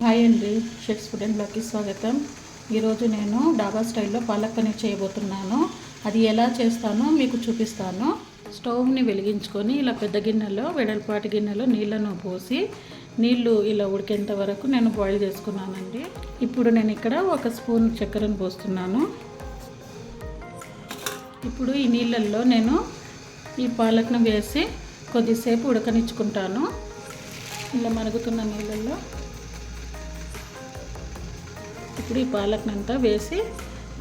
Hi అండి, chefs food and బ్లాగ్కి స్వాగతం. ఈరోజు నేను డాబా స్టైల్లో పాలక్ పనీర్ చేయబోతున్నాను. అది ఎలా చేస్తానో మీకు చూపిస్తాను. స్టవ్ని వెలిగించుకొని ఇలా పెద్ద గిన్నెలో, వెడల్పాటి గిన్నెలో నీళ్ళను పోసి నీళ్ళు ఇలా ఉడికేంత వరకు నేను బాయిల్ చేసుకున్నానండి. ఇప్పుడు నేను ఇక్కడ 1 స్పూన్ చక్కెరను పోస్తున్నాను. ఇప్పుడు ఈ నీళ్ళల్లో నేను ఈ పాలక్ను వేసి కొద్దిసేపు ఉడకనిచ్చుకుంటాను. ఇలా మరుగుతున్న నీళ్ళల్లో ఇప్పుడు ఈ పాలక్నంతా వేసి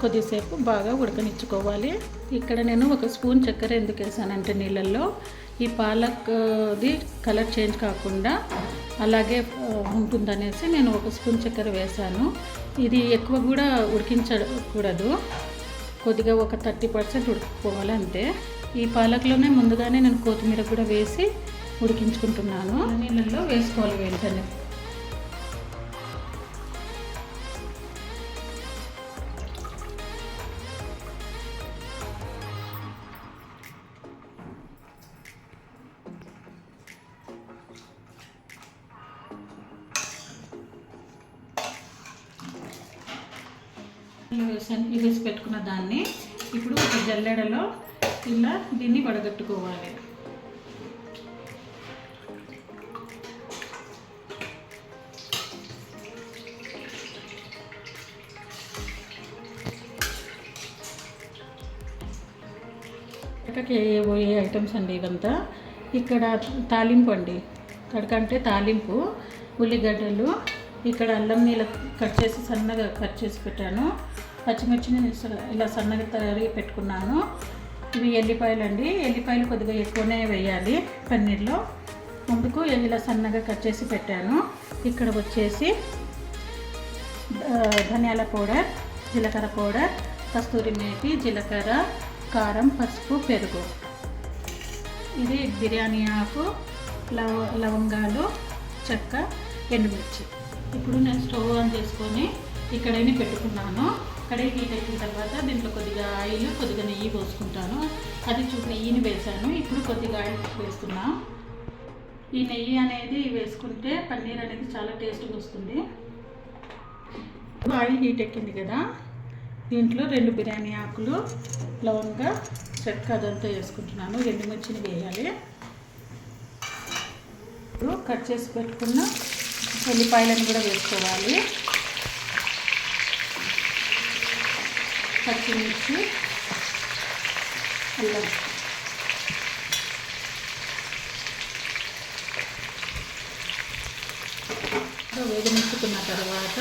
కొద్దిసేపు బాగా ఉడకనిచ్చుకోవాలి. ఇక్కడ నేను 1 స్పూన్ చక్కెర ఎందుకు వేసానంటే నీళ్ళల్లో ఈ పాలక్ది కలర్ చేంజ్ కాకుండా అలాగే ఉంటుందనేసి నేను 1 స్పూన్ చక్కెర వేసాను. ఇది ఎక్కువ కూడా ఉడికించకూడదు, కొద్దిగా ఒక 30% ఉడికిపోవాలి అంతే. ఈ పాలక్లోనే ముందుగానే నేను కొత్తిమీర కూడా వేసి ఉడికించుకుంటున్నాను. నీళ్ళల్లో వేసుకోవాలి వెంటనే. వేసి పెట్టుకున్న దాన్ని ఇప్పుడు ఒక జల్లెడలో ఇలా దీన్ని వడగట్టుకోవాలి. ఏ ఐటమ్స్ అండి ఇవంతా. ఇక్కడ తాలింపు అండి, కడకంటే తాలింపు, ఉల్లిగడ్డలు, ఇక్కడ అల్లం నీళ్ళ సన్నగా కట్ చేసి పెట్టాను. పచ్చిమిర్చిని ఇలా సన్నగా తయారీ పెట్టుకున్నాను. ఇవి ఎల్లిపాయలు అండి, ఎల్లిపాయలు కొద్దిగా ఎక్కువనే వేయాలి పన్నీర్లో. ముందుకు ఇలా సన్నగా కట్ చేసి పెట్టాను. ఇక్కడ వచ్చేసి ధనియాల పౌడర్, జీలకర్ర పౌడర్, కస్తూరి మేతి, జీలకర్ర, కారం, పసుపు, పెరుగు. ఇది బిర్యానీ ఆకు, లవంగాలు, చెక్క, ఎండుమిర్చి. ఇప్పుడు నేను స్టవ్ ఆన్ చేసుకొని కడాయిని పెట్టుకున్నాను. కడాయి హీట్ అయిన తర్వాత దీంట్లో కొద్దిగా ఆయిల్, కొద్దిగా నెయ్యి పోసుకుంటాను. అది నెయ్యిని వేసాను. ఇప్పుడు కొద్దిగా ఆయిల్ వేస్తున్నా. ఈ నెయ్యి అనేది వేసుకుంటే పన్నీర్ అనేది చాలా టేస్ట్గా వస్తుంది. ఆయిల్ హీట్ ఎక్కింది కదా, దీంట్లో 2 బిర్యానీ ఆకులు, లవంగా, చెక్క అదంతా వేసుకుంటున్నాను. ఎండుమిర్చిని వేయాలి. ఇప్పుడు కట్ చేసి పెట్టుకున్న ఉల్లిపాయలను కూడా వేసుకోవాలి. పచ్చిమిర్చి, అల్లం, వేగనిచ్చుకున్న తర్వాత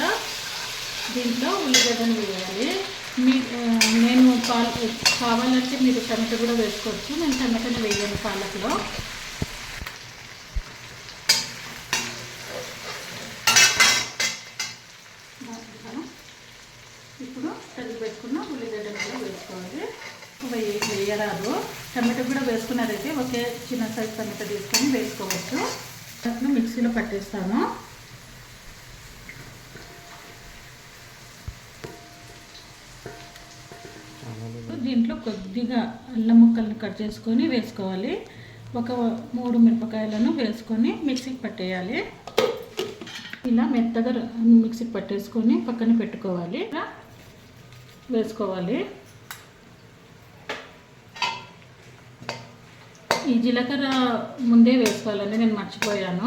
దీంట్లో ఉల్లిగడ్డను వేయాలి. నేను కావాలంటే మీరు టమాటా కూడా వేసుకోవచ్చు. నేను టమాటాని వేయాలి పాలకులో. ఇప్పుడు తగ్గి పెట్టుకున్న ఉల్లిగడ్డను కూడా వేసుకోవాలి. వేయరాదు, టమాటా కూడా వేసుకున్నారైతే ఒకే చిన్న సైజ్ టమాటా తీసుకొని వేసుకోవచ్చు. మిక్సీలో పట్టేస్తాను. దీంట్లో కొద్దిగా అల్లం ముక్కలను కట్ చేసుకొని వేసుకోవాలి. ఒక 3 మిరపకాయలను వేసుకొని మిక్సీకి పట్టేయాలి. ఇలా మెత్తగా మిక్సీకి పట్టేసుకొని పక్కన పెట్టుకోవాలి. వేసుకోవాలి. ఈ జీలకర్ర ముందే వేసుకోవాలని నేను మర్చిపోయాను.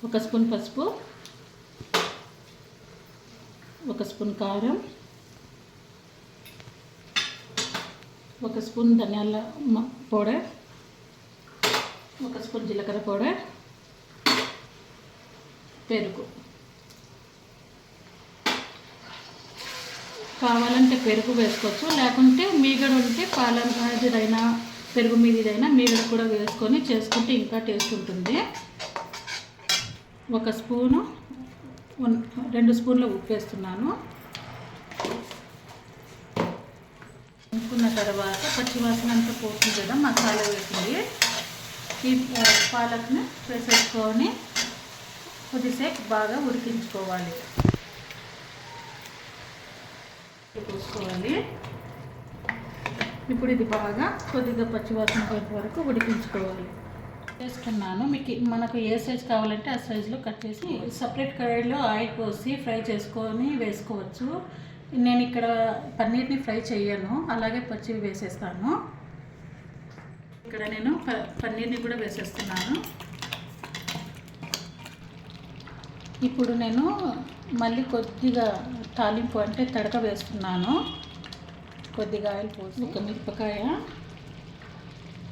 1 స్పూన్ పసుపు, 1 స్పూన్ కారం, 1 స్పూన్ ధనియాల పౌడర్, 1 స్పూన్ జీలకర్ర పౌడర్, పెరుగు. కావాలంటే పెరుగు వేసుకోవచ్చు, లేకుంటే మీగడ ఉంటే పాలదైనా పెరుగు మీదైనా మీగడ కూడా వేసుకొని చేసుకుంటే ఇంకా టేస్ట్ ఉంటుంది. 1 స్పూను, 2 స్పూన్ల ఉప్పు వేస్తున్నాను. వేసుకున్న తర్వాత పచ్చివాసన అంతా పోతుంది కదా, మసాలా వేసింది. ఈ పాలక్ని వేసేసుకొని కొద్దిసేపు బాగా ఉడికించుకోవాలి. పోసుకోవాలి. ఇప్పుడు ఇది బాగా కొద్దిగా పచ్చివాసన పోయేంత వరకు ఉడికించుకోవాలి. చేసుకున్నాను. మనకు ఏ సైజ్ కావాలంటే ఆ సైజులో కట్ చేసి సపరేట్ కడాయిలో ఆయిల్ పోసి ఫ్రై చేసుకొని వేసుకోవచ్చు. నేను ఇక్కడ పన్నీర్ని ఫ్రై చేయను, అలాగే పచ్చివి వేసేస్తాను. ఇక్కడ నేను పన్నీర్ని కూడా వేసేస్తున్నాను. ఇప్పుడు నేను మళ్ళీ కొద్దిగా తాలింపు అంటే తడక వేస్తున్నాను. కొద్దిగా ఆయిల్ పోసి ఒక మిరపకాయ,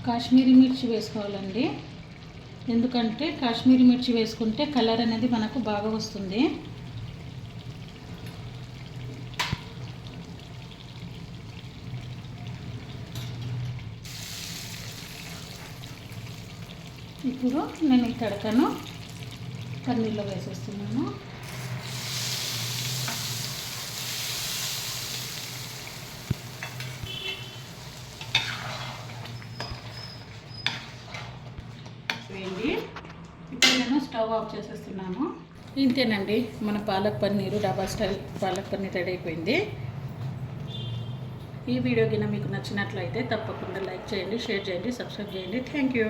కాశ్మీరీ మిర్చి వేసుకోవాలండి. ఎందుకంటే కాశ్మీరీ మిర్చి వేసుకుంటే కలర్ అనేది మనకు బాగా వస్తుంది. ఇప్పుడు నేను ఈ తడకను పన్నీర్లో వేసేస్తున్నాను. ఇప్పుడు నేను స్టవ్ ఆఫ్ చేసేస్తున్నాను. ఇంతేనండి, మన పాలక్ పన్నీరు డాబా స్టైల్ పాలక్ పన్నీర్ రెడీ అయిపోయింది. ఈ వీడియో కింద మీకు నచ్చినట్లయితే తప్పకుండా లైక్ చేయండి, షేర్ చేయండి, సబ్స్క్రైబ్ చేయండి. Thank you.